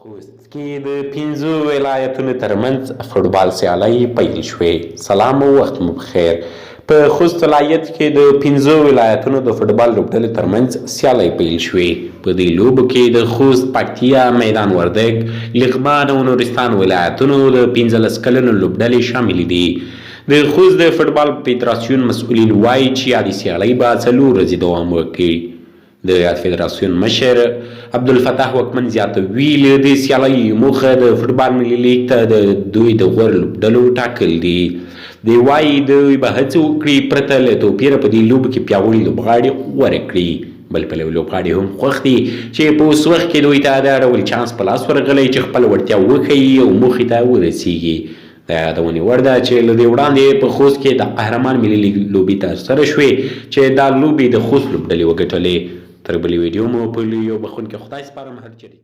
خوست کې د 5 ولایتونو ترمنځ فوټبال سیالۍ پیل شوې. سلام او وخت مو بخیر. په خوست ولایت کې د 5 ولایتونو د فوټبال لوبډلو ترمنځ سیالۍ پیل شوې. په دې لوبو کې د خوست، پکتیا، میدان وردګ، لغمان او نورستان ولایتونو د 15 کلنو لوبډلې شاملې دي. د خوست د فوټبال فدراسیون مسؤلین وایي چې یادې سیالۍ به 4 ورځې دوام وکړي. د یاد فدراسیون مشر عبدالفتاح وکمن زیاتوي له دې سیالۍ موخه د فوټبال ملي لیګ ته د دوی د غوره لوبډلو ټاکل دي. دوی وایي دوی به هڅه وکړي پرته له توپیره په دې لوبو کې پیاوړي لوبغاړي غوره کړي. بل پلوي لوبغاړي هم خوښ دي چې په اوس وخت کې دوی ته د ډول چانس په لاس ورغلی چې خپل وړتیا وښیي او موخې ته ورسیږي. د یادونې وړ ده چې له دې وړاندې په خوست کې د قهرمان ملي لیګ لوبې ترسره شوې چې دا لوبې د خوست لوبډلې وګټلې. تر بلې ویډیو مو په یو بخښونکي خدای سپارم. هر چیرې